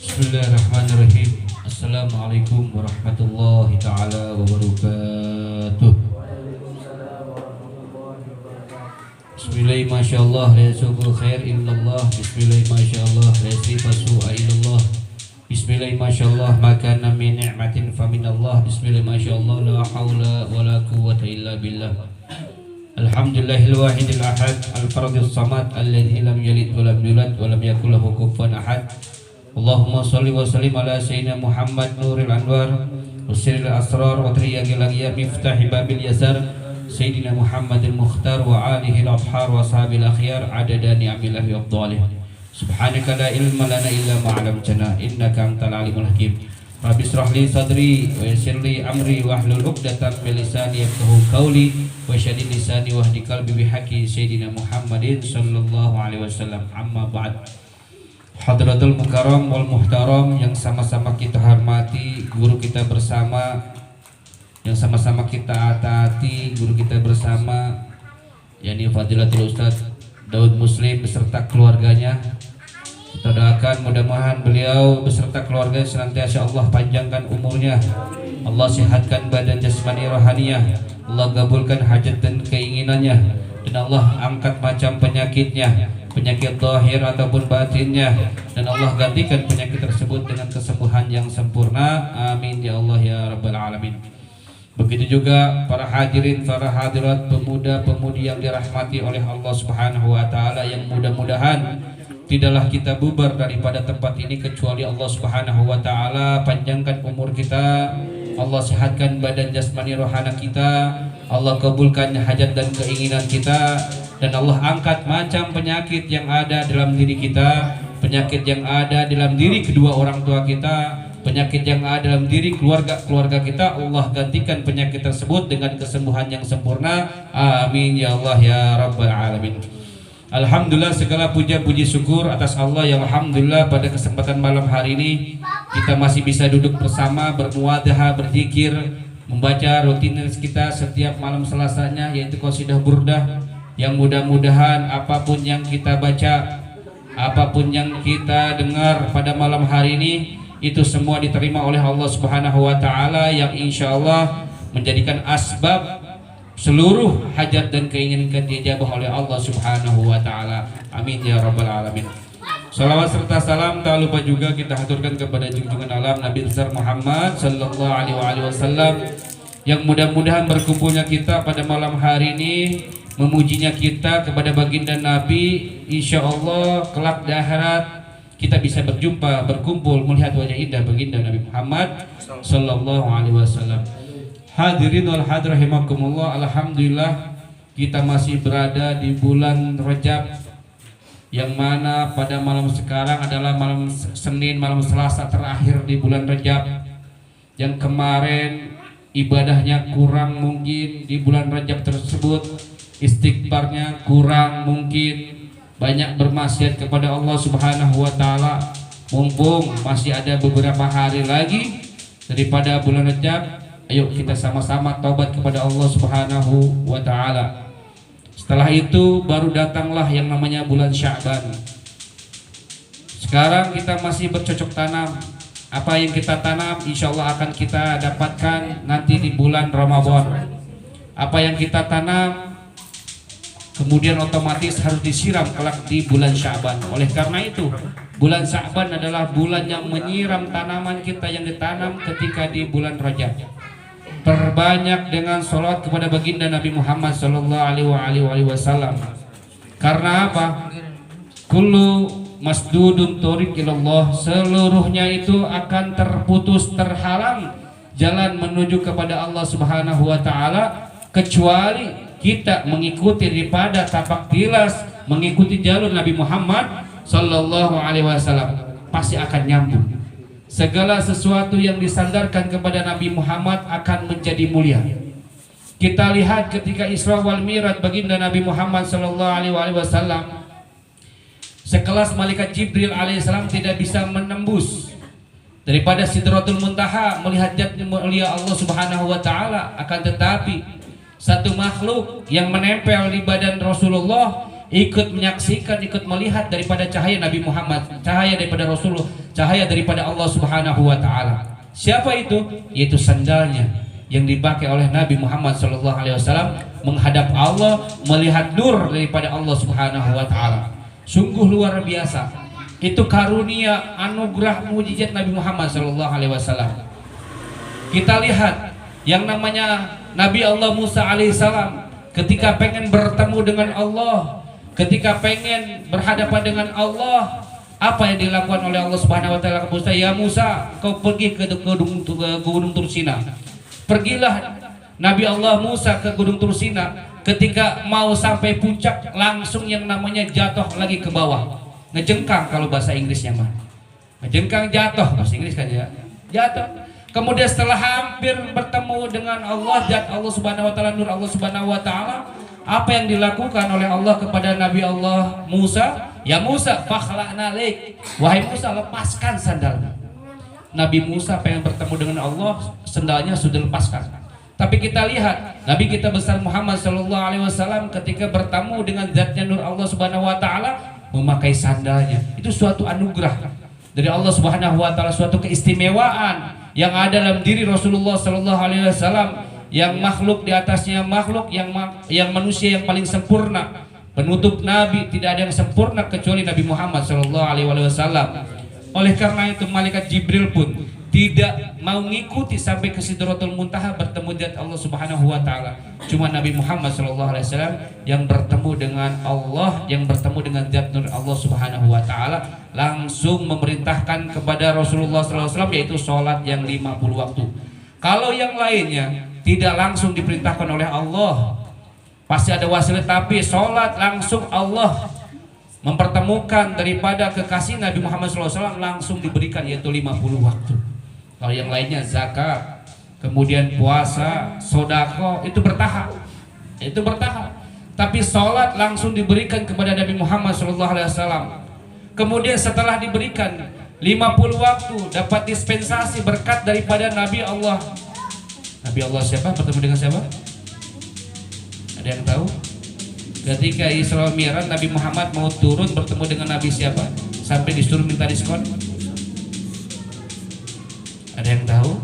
Bismillahirrahmanirrahim. Assalamualaikum warahmatullahi taala wabarakatuh. Bismillah masyaallah la yasubul khair illallah. Bismillah masyaallah la yasifasu illallah. Bismillah masyaallah maka min ni'matin faminallah. Bismillah masyaallah la haula wala quwwata illa billah. Alhamdulillahil wahidil ahad al-fardis samad alladzi lam yalid wa lam yulad wa lam yakul lahu kufuwan ahad. Allahumma sholli wa sallim ala sayyidina Muhammad nuril anwar usiril asrar wa triyaqil aghiyar miftahi babil yasar sayyidina Muhammadil mukhtar wa alihi al-athhar wa ashabil akhyar adada ni'amillahi wa afdalih. Subhanaka la ilma lana illa ma 'allamtana innaka antal alimul hakim. Rabbi shrah li sadri wa yassir li amri wa hlul 'uqdatam min lisani yafqahu qawli wa syaddid lisani wahdi qalbi bihaqqi sayyidina Muhammadin sallallahu alaihi wasallam. Amma ba'd. Hadratul Mukarram wal Muhtaram yang sama-sama kita hormati, guru kita bersama, yang sama-sama kita taati, guru kita bersama, yakni Fadilatul Ustaz Daud Muslim beserta keluarganya. Kita doakan mudah-mudahan beliau beserta keluarga senantiasa Allah panjangkan umurnya, Allah sehatkan badan jasmani rohaninya, Allah kabulkan hajat dan keinginannya, dan Allah angkat macam penyakitnya, penyakit zahir ataupun batinnya, dan Allah gantikan penyakit tersebut dengan kesembuhan yang sempurna. Amin ya Allah ya rabbal alamin. Begitu juga para hadirin, para hadirat, pemuda-pemudi yang dirahmati oleh Allah Subhanahu wa taala, yang mudah-mudahan tidaklah kita bubar daripada tempat ini kecuali Allah Subhanahu wa taala panjangkan umur kita, Allah sehatkan badan jasmani rohani kita, Allah kabulkan hajat dan keinginan kita, dan Allah angkat macam penyakit yang ada dalam diri kita, penyakit yang ada dalam diri kedua orang tua kita, penyakit yang ada dalam diri keluarga kita, Allah gantikan penyakit tersebut dengan kesembuhan yang sempurna. Amin ya Allah ya rabbal alamin. Alhamdulillah, segala puja puji syukur atas Allah yang alhamdulillah pada kesempatan malam hari ini kita masih bisa duduk bersama, bermuadaha, berzikir, membaca rutinitas kita setiap malam Selasanya, yaitu qasidah burdah, yang mudah-mudahan apapun yang kita baca, apapun yang kita dengar pada malam hari ini, itu semua diterima oleh Allah Subhanahu wa taala, yang insyaallah menjadikan asbab seluruh hajat dan keinginan kita dijabah oleh Allah Subhanahu wa taala. Amin ya rabbal alamin. Salawat serta salam tak lupa juga kita haturkan kepada junjungan alam Nabi besar Muhammad sallallahu alaihi wasallam, yang mudah-mudahan berkumpulnya kita pada malam hari ini, memujinya kita kepada baginda Nabi, insyaallah kelak di akhirat kita bisa berjumpa, berkumpul melihat wajah indah baginda Nabi Muhammad sallallahu alaihi wasallam. Hadirin wal hadirat rahimakumullah, alhamdulillah kita masih berada di bulan Rajab, yang mana pada malam sekarang adalah malam Senin, malam Selasa terakhir di bulan Rajab, yang kemarin ibadahnya kurang mungkin di bulan Rajab tersebut, istighfarnya kurang mungkin, banyak bermaksiat kepada Allah Subhanahu wa taala. Mumpung masih ada beberapa hari lagi daripada bulan Rajab, ayo kita sama-sama taubat kepada Allah Subhanahu wa taala. Setelah itu baru datanglah yang namanya bulan Sya'ban. Sekarang kita masih bercocok tanam. Apa yang kita tanam insyaallah akan kita dapatkan nanti di bulan Ramadan. Apa yang kita tanam kemudian otomatis harus disiram kelak di bulan Sya'ban. Oleh karena itu, bulan Sya'ban adalah bulan yang menyiram tanaman kita yang ditanam ketika di bulan Rajab. Perbanyak dengan sholat kepada baginda Nabi Muhammad sallallahu alaihi wasallam. Karena apa? Kullu masdudun thoriq ilallah, seluruhnya itu akan terputus, terhalang jalan menuju kepada Allah Subhanahu wa taala, kecuali kita mengikuti daripada tapak tilas, mengikuti jalur Nabi Muhammad sallallahu alaihi wasallam, pasti akan nyambung. Segala sesuatu yang disandarkan kepada Nabi Muhammad akan menjadi mulia. Kita lihat ketika Isra wal Mi'raj baginda Nabi Muhammad sallallahu alaihi wasallam, sekelas malaikat Jibril alaihissalam tidak bisa menembus daripada Sidratul Muntaha melihat zat mulia Allah Subhanahu wa taala. Akan tetapi satu makhluk yang menempel di badan Rasulullah ikut menyaksikan, ikut melihat daripada cahaya Nabi Muhammad, cahaya daripada Rasulullah cahaya daripada Allah Subhanahu wa taala. Siapa itu? Yaitu sandalnya yang dipakai oleh Nabi Muhammad SAW menghadap Allah, melihat nur daripada Allah Subhanahu wa taala. Sungguh luar biasa. Itu karunia anugerah mujizat Nabi Muhammad SAW. Kita lihat yang namanya Nabi Allah Musa alaihissalam ketika pengen bertemu dengan Allah, ketika pengen berhadapan dengan Allah, apa yang dilakukan oleh Allah Subhanahu wa taala ke Musa? Ya Musa, kau pergi ke Gunung Tursina. Pergilah Nabi Allah Musa ke Gunung Tursina. Ketika mau sampai puncak, langsung yang namanya jatuh lagi ke bawah. Ngejengkang kalau bahasa Inggrisnya mah. Ngejengkang jatuh, bahasa Inggris kan ya. Jatuh. Kemudian setelah hampir bertemu dengan Allah, zat Allah Subhanahu wa taala, nur Allah Subhanahu wa taala, apa yang dilakukan oleh Allah kepada Nabi Allah Musa? Ya Musa, fakhla'na alaik. Wahai Musa, lepaskan sandalmu. Nabi Musa pengen bertemu dengan Allah, sandalnya sudah lepaskan. Tapi kita lihat Nabi kita besar Muhammad SAW ketika bertemu dengan zatnya nur Allah Subhanahu wa taala memakai sandalnya. Itu suatu anugerah dari Allah Subhanahu wa taala, suatu keistimewaan yang ada dalam diri Rasulullah SAW, yang makhluk di atasnya makhluk, yang manusia yang paling sempurna. Penutup Nabi, tidak ada yang sempurna kecuali Nabi Muhammad SAW. Oleh karena itu malaikat Jibril pun tidak mau ngikuti sampai ke Sidratul Muntaha bertemu dengan Allah Subhanahu wa taala. Cuma Nabi Muhammad SAW yang bertemu dengan Allah, yang bertemu dengan zat nur Allah Subhanahu wa taala, langsung memerintahkan kepada Rasulullah SAW yaitu sholat yang 50 waktu. Kalau yang lainnya tidak langsung diperintahkan oleh Allah, pasti ada wasilah, tapi sholat langsung Allah mempertemukan daripada kekasih Nabi Muhammad SAW langsung diberikan yaitu 50 waktu. Kalau yang lainnya zakat, kemudian puasa, sodako, itu bertahap. Tapi sholat langsung diberikan kepada Nabi Muhammad SAW. Kemudian setelah diberikan 50 waktu dapat dispensasi berkat daripada Nabi Allah. Nabi Allah siapa? Bertemu dengan siapa? Ada yang tahu? Ketika Isra Mi'raj Nabi Muhammad mau turun bertemu dengan Nabi siapa? Sampai disuruh minta diskon. Ada yang tahu?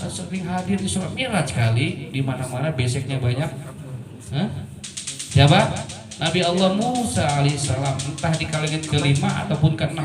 Sering hadir di Isra Mi'raj kali, di mana-mana beseknya banyak. Hah? Siapa? Nabi Allah Musa alaihissalam, entah di kalangan ke-5 ataupun ke-6.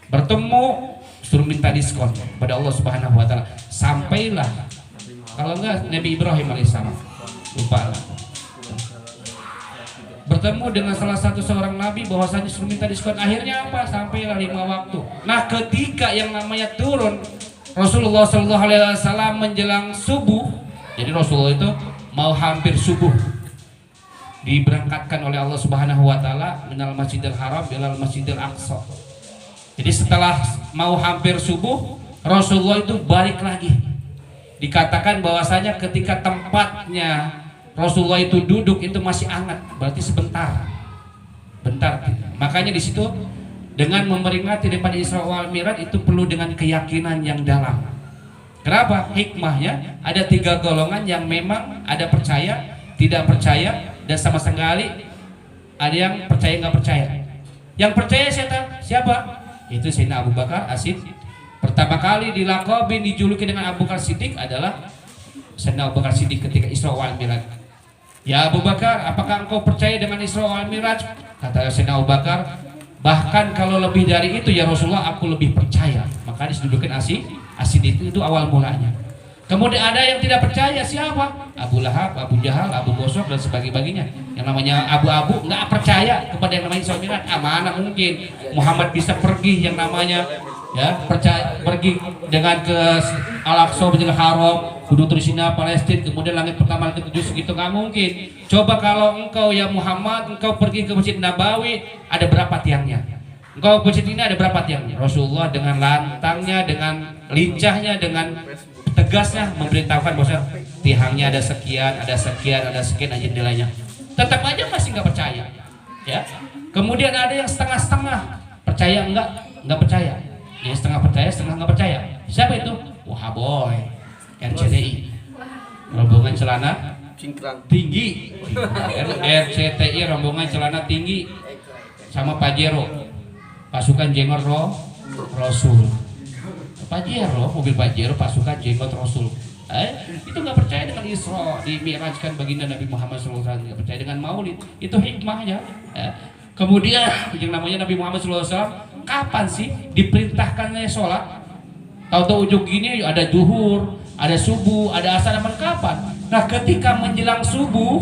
Bertemu suruh minta diskon pada Allah Subhanahu wa taala. Sampailah, kalau enggak Nabi Ibrahim alaihissalam. Lupa lah. Bertemu dengan salah satu seorang nabi bahwasanya suruh minta diskon. Akhirnya apa? Sampailah 5 waktu. Nah, ketika yang namanya turun Rasulullah SAW menjelang subuh, jadi Rasulullah itu mau hampir subuh, diberangkatkan oleh Allah Subhanahu wa taala minal Masjidil Haram ilal Masjidil Aqsa. Jadi setelah mau hampir subuh, Rasulullah itu balik lagi. Dikatakan bahwasanya ketika tempatnya Rasulullah itu duduk itu masih hangat, berarti sebentar. Makanya di situ dengan memperingati daripada Isra wal Mi'raj itu perlu dengan keyakinan yang dalam. Kenapa? Hikmahnya ada 3 golongan yang memang ada percaya, tidak percaya, dan sama sekali ada yang percaya nggak percaya. Yang percaya siapa? Itu Sayyidina Abu Bakar As-Siddiq. Pertama kali dilakabin, dijuluki dengan Abu Bakar Siddiq adalah Sayyidina Abu Bakar Siddiq ketika Isra wal Mi'raj. Ya Abu Bakar, apakah engkau percaya dengan Isra wal Mi'raj? Kata Sayyidina Abu Bakar, bahkan kalau lebih dari itu ya Rasulullah, aku lebih percaya. Maka disebutkan As-Siddiq itu awal mulanya. Kemudian ada yang tidak percaya, siapa? Abu Lahab, Abu Jahal, Abu Gosok dan sebagainya. Yang namanya abu-abu nggak percaya kepada yang namanya Isra Mi'raj. Mana mungkin Muhammad bisa pergi yang namanya percaya, pergi dengan ke Al-Aqsa, Masjidil Haram, Gunung Tursina, Palestina, kemudian langit pertama, langit ketujuh, segitu nggak mungkin. Coba kalau engkau ya Muhammad, engkau pergi ke Masjid Nabawi, ada berapa tiangnya? Engkau masjid ini ada berapa tiangnya? Rasulullah dengan lantangnya, dengan lincahnya, dengan tegasnya memberitahukan bahwa tiangnya ada sekian aja nilainya. Tetap aja masih nggak percaya. Ya. Kemudian ada yang setengah-setengah, percaya enggak percaya. Yang setengah percaya, setengah nggak percaya. Siapa itu? Wahaboy, RCTI, rombongan celana tinggi. RCTI rombongan celana tinggi sama Pajero, pasukan Jengor Rasul. Pajero, mobil Pajero pasukan jenggot Rasul. Itu nggak percaya dengan Isra, dimi'rajkan baginda Nabi Muhammad SAW, nggak percaya dengan Maulid. Itu hikmahnya. Kemudian yang namanya Nabi Muhammad SAW, kapan sih diperintahkannya sholat? Tahu-tahu ujung gini ada zuhur, ada subuh, ada asar, kapan? Nah, ketika menjelang subuh,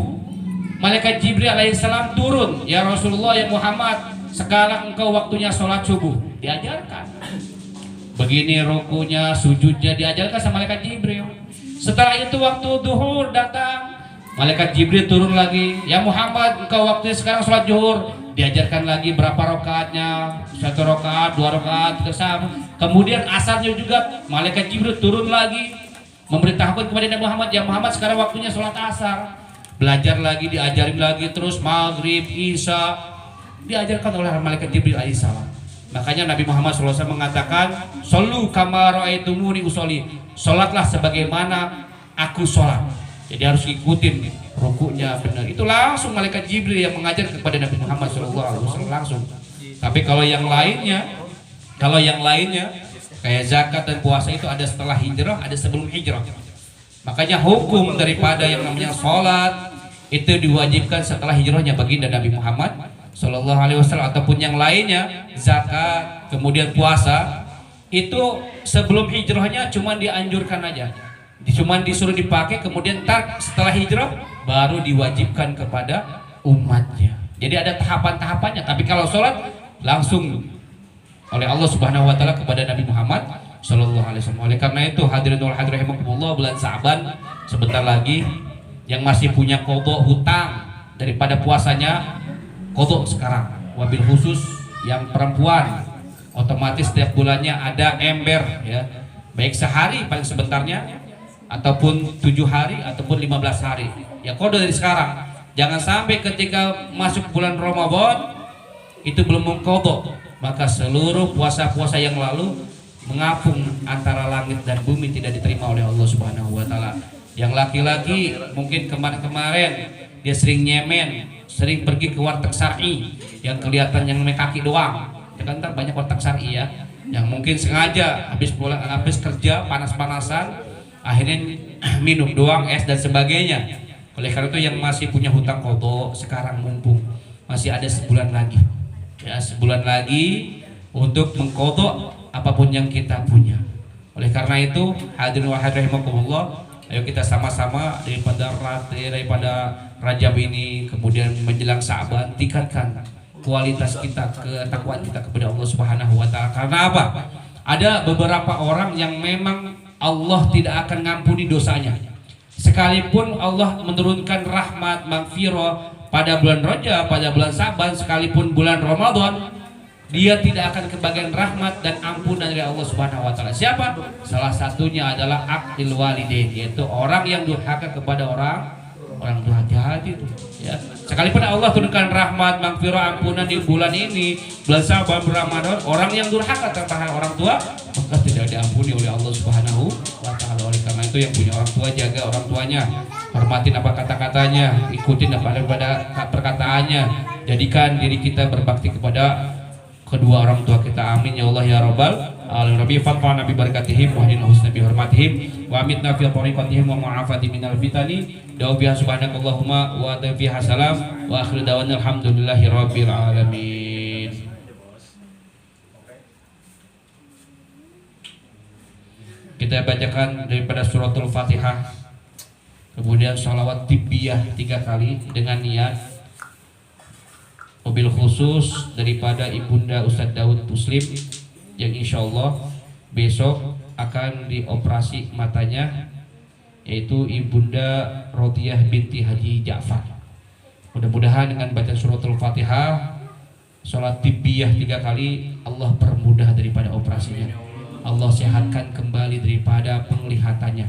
malaikat Jibril alaihissalam turun, ya Rasulullah, ya Muhammad, sekarang engkau waktunya sholat subuh. Diajarkan. Begini rukunya, sujudnya diajarkan sama malaikat Jibril. Setelah itu waktu zuhur datang, malaikat Jibril turun lagi, ya Muhammad, engkau waktunya sekarang sholat zuhur. Diajarkan lagi berapa rakaatnya, 1 rakaat, 2 rakaat, sama. Kemudian asarnya juga malaikat Jibril turun lagi, memberitahukan kepada Nabi Muhammad, ya Muhammad sekarang waktunya sholat asar. Belajar lagi, diajarin lagi, terus maghrib, isya, diajarkan oleh malaikat Jibril alaihissalam. Makanya Nabi Muhammad SAW mengatakan, "Shollu kama ra'aitumuni usolli." Sholatlah sebagaimana aku sholat. Jadi harus ikutin rukuknya benar. Itu langsung malaikat Jibril yang mengajar kepada Nabi Muhammad SAW langsung. Tapi kalau yang lainnya kayak zakat dan puasa itu ada setelah hijrah, ada sebelum hijrah. Makanya hukum daripada yang namanya sholat itu diwajibkan setelah hijrahnya baginda Nabi Muhammad Sallallahu Alaihi Wasallam, ataupun yang lainnya zakat kemudian puasa itu sebelum hijrahnya cuma dianjurkan aja, cuma disuruh dipakai, kemudian setelah hijrah baru diwajibkan kepada umatnya. Jadi ada tahapan-tahapannya. Tapi kalau sholat langsung oleh Allah Subhanahu Wa Taala kepada Nabi Muhammad Sallallahu Alaihi Wasallam. Oleh karena itu hadirin wal hadirat rahimakumullah, bulan Sa'ban sebentar lagi, yang masih punya qadha hutang daripada puasanya, qadha sekarang. Wabil khusus yang perempuan, otomatis setiap bulannya ada ember, ya, baik sehari paling sebentarnya, ataupun 7 hari, ataupun 15 hari. Ya qadha dari sekarang. Jangan sampai ketika masuk bulan Ramadan itu belum mengqadha, maka seluruh puasa-puasa yang lalu mengapung antara langit dan bumi, tidak diterima oleh Allah Subhanahu Wa Taala. Yang laki-laki mungkin kemarin-kemarin dia sering nyemen, sering pergi ke warteg syar'i yang kelihatan yang kaki doang. Ya kan, banyak warteg syar'i ya, yang mungkin sengaja habis pulang, habis kerja panas-panasan, akhirnya minum doang, es dan sebagainya. Oleh karena itu yang masih punya hutang qadha sekarang mumpung masih ada sebulan lagi. Ya, sebulan lagi untuk mengqadha apapun yang kita punya. Oleh karena itu hadirin wa hadirat rahimakumullah, ayo kita sama-sama daripada Rajab ini kemudian menjelang Sa'ban, tingkatkan kualitas kita, ketakwaan kita kepada Allah Subhanahu Wa Taala. Karena apa? Ada beberapa orang yang memang Allah tidak akan ngampuni dosanya. Sekalipun Allah menurunkan rahmat, maghfirah pada bulan Rajab, pada bulan Sa'ban, sekalipun bulan Ramadan, dia tidak akan kebagian rahmat dan ampunan dari Allah Subhanahu Wa Taala. Siapa? Salah satunya adalah aqil walidain, yaitu orang yang durhaka kepada orang tua. Hati itu, ya. Sekalipun Allah turunkan rahmat, maghfirah, ampunan di bulan ini, bulan Sa'ban, Ramadan, orang yang durhaka terhadap orang tua, maka tidak diampuni oleh Allah Subhanahu Wa Taala. Oleh karena itu yang punya orang tua, jaga orang tuanya, hormatin apa kata-katanya, ikutin apa daripada perkataannya, jadikan diri kita berbakti kepada kedua orang tua kita. Amin ya Allah ya Rabbal alamin. Rabbi fadfa'na bi barakatihim wa hdina husna bi hormatihim wa amitna fi tariqatihim wa mu'afati minal fitani. Dawu biha subhanakallahumma wa tafiha salam wa akhiru dawana alhamdulillahi rabbil alamin. Kita bacakan daripada suratul Fatihah, kemudian sholawat tibbiyah 3 kali dengan niat. Mobil khusus daripada Ibunda Ustadz Daud Muslim yang insya Allah besok akan dioperasi matanya, yaitu Ibunda Rodiyah binti Haji Ja'far. Mudah-mudahan dengan baca suratul Fatihah, sholat tibbiyah 3 kali, Allah permudah daripada operasinya. Allah sehatkan kembali daripada penglihatannya.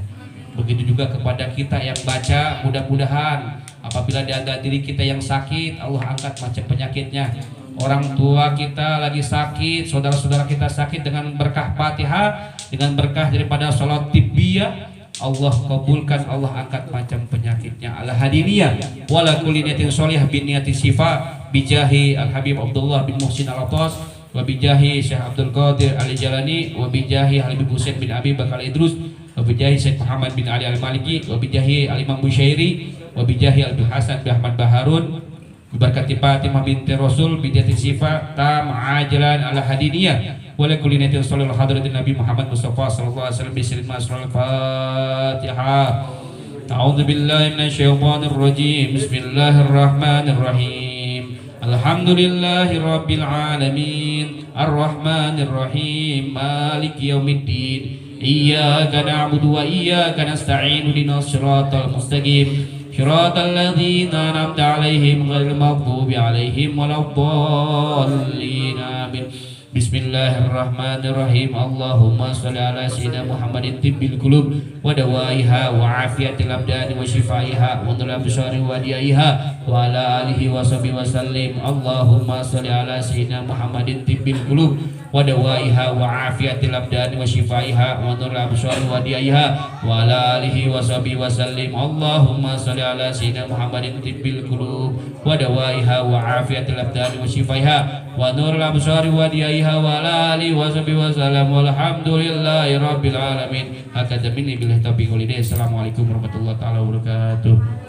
Begitu juga kepada kita yang baca, mudah-mudahan apabila ada diri kita yang sakit, Allah angkat macam penyakitnya. Orang tua kita lagi sakit, saudara-saudara kita sakit, dengan berkah Fatihah, dengan berkah daripada sholat tibbiyah, Allah kabulkan, Allah angkat macam penyakitnya. Al-hadiniyah wala kulli niyatin sholihah bin niyati syifa bijahi Al-Habib Abdullah bin Muhsin Al-Atas wa bijahi Syekh Abdul Qadir Al-Jalani wa bijahi Habib Husain bin Abi Bakar Idrus wa bijahi Syekh Muhammad bin Ali Al-Maliki wa bijahi Al-Imam Busyairi wa bijahi Abdul Hasan bin Ahmad Baharun berkati Fatimah binti Rasul bidati sifat tam ajalan ala hadiniyah wa la kulli natin sallallahu hadratin Nabi Muhammad Mustafa sallallahu alaihi wasallam bismillah al-Fatihah. A'udzu billahi minasy syaithanir rajim. Bismillahirrahmanirrahim. Alhamdulillahi rabbil alamin. Arrahmanir rahim. Maliki yaumiddin. Iyyaka na'budu wa iyyaka nasta'in. Ihdinas siratal mustaqim. Siratal ladzina an'amta 'alaihim ghairil maghdubi 'alaihim waladdallin. Amin. Bismillahirrahmanirrahim. Allahumma sholli ala sayyidina Muhammadin tibbil qulub wa dawaiha wa afiyatil abdani wa shifaiha wa dhil absari wa diaiha wa ala alihi wa sahbihi wa sallim. Allahumma sholli ala sayyidina Muhammadin tibbil qulub wa dawaiha wa afiyatil abdani wa shifaiha wa dhil absari wa diaiha wa ala alihi wa sahbihi wa sallim. Allahumma sholli ala sayyidina Muhammadin tibbil qulub wa dawaiha wa afiyatil abdani wa shifaiha wa nurul absari wa diaiha wa ala alihi wa sahbihi wa sallam. Walhamdulillahi rabbil alamin. Hakadha minni billahi taufiq wal hidayah. Assalamualaikum warahmatullahi taala wabarakatuh.